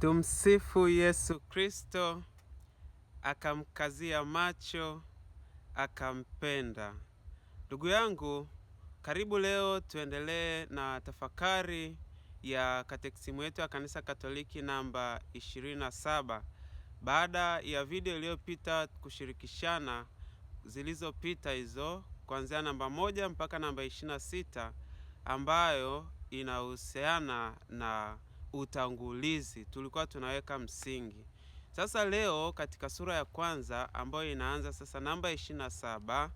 Tumsifu Yesu Kristo. Akamkazia macho, akampenda. Ndugu yangu, karibu leo tuendelee na tafakari ya katekisimu yetu ya Kanisa Katoliki namba 27. Baada ya video iliyopita kushirikishana zilizopita hizo kuanzia namba 1 mpaka namba 26 ambayo inahusiana na utangulizi, tulikuwa tunaweka msingi. Sasa leo katika sura ya kwanza ambayo inaanza sasa namba 27,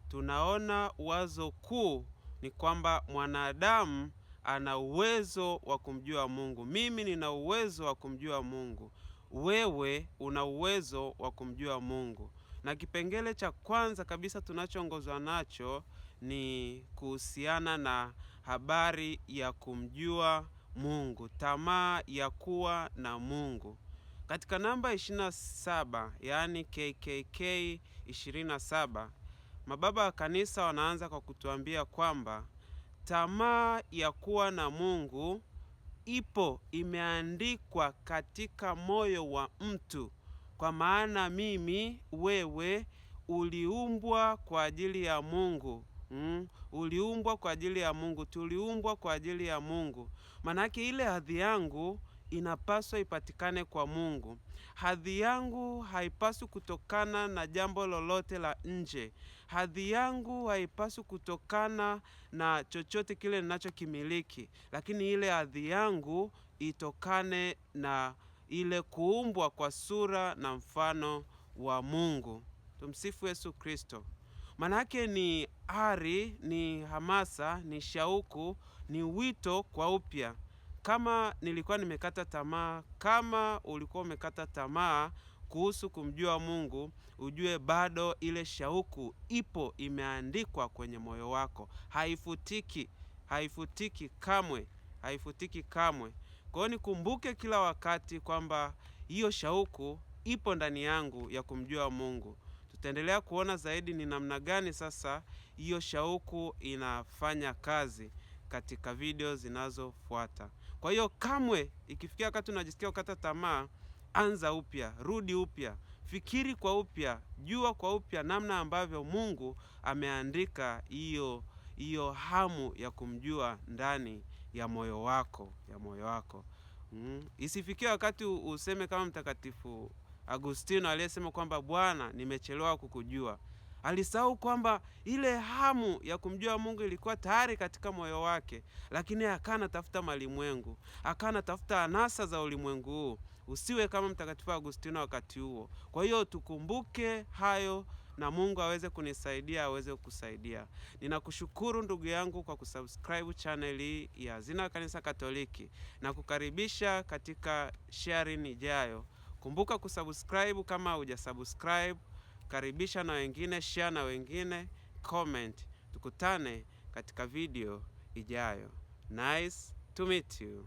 tunaona wazo kuu ni kwamba mwanadamu ana uwezo wa kumjua Mungu. Mimi nina uwezo wa kumjua Mungu, wewe una uwezo wa kumjua Mungu. Na kipengele cha kwanza kabisa tunachoongozwa nacho ni kuhusiana na habari ya kumjua Mungu, tamaa ya kuwa na Mungu. Katika namba 27, yaani KKK 27, mababa wa kanisa wanaanza kwa kutuambia kwamba tamaa ya kuwa na Mungu imeandikwa katika moyo wa mtu, kwa maana mimi, wewe uliumbwa kwa ajili ya Mungu. Uliumbwa kwa ajili ya Mungu, tuliumbwa kwa ajili ya Mungu. Manake ile hadhi yangu inapaswa ipatikane kwa Mungu. Hadhi yangu haipaswi kutokana na jambo lolote la nje. Hadhi yangu haipaswi kutokana na chochote kile ninachokimiliki, lakini ile hadhi yangu itokane na ile kuumbwa kwa sura na mfano wa Mungu. Tumsifu Yesu Kristo. Manake ni ari, ni hamasa, ni shauku, ni wito kwa upya. Kama nilikuwa nimekata tamaa, kama ulikuwa umekata tamaa kuhusu kumjua Mungu, ujue bado ile shauku imeandikwa kwenye moyo wako. Haifutiki kamwe, haifutiki kamwe. Kwa hiyo nikumbuke kila wakati kwamba hiyo shauku ipo ndani yangu ya kumjua Mungu. Tutaendelea kuona zaidi ni namna gani sasa hiyo shauku inafanya kazi katika video zinazofuata. Kwa hiyo kamwe ikifikia wakati unajisikia ukata tamaa, anza upya, rudi upya, fikiri kwa upya, jua kwa upya namna ambavyo Mungu ameandika hiyo hamu ya kumjua ndani ya moyo wako, Isifikie wakati useme kama Mtakatifu Agustino aliyesema kwamba Bwana, nimechelewa kukujua. Alisahau kwamba ile hamu ya kumjua Mungu ilikuwa tayari katika moyo wake, lakini akana tafuta malimwengu, akana tafuta anasa za ulimwengu huu. Usiwe kama Mtakatifu Agustino wakati huo. Kwa hiyo tukumbuke hayo na Mungu aweze kunisaidia, aweze kukusaidia. Ninakushukuru ndugu yangu kwa kusubscribe channel hii ya Hazina ya Kanisa Katoliki na kukaribisha katika sharing ijayo. Kumbuka kusubscribe kama hujasubscribe, karibisha na wengine, share na wengine, comment. Tukutane katika video ijayo. Nice to meet you.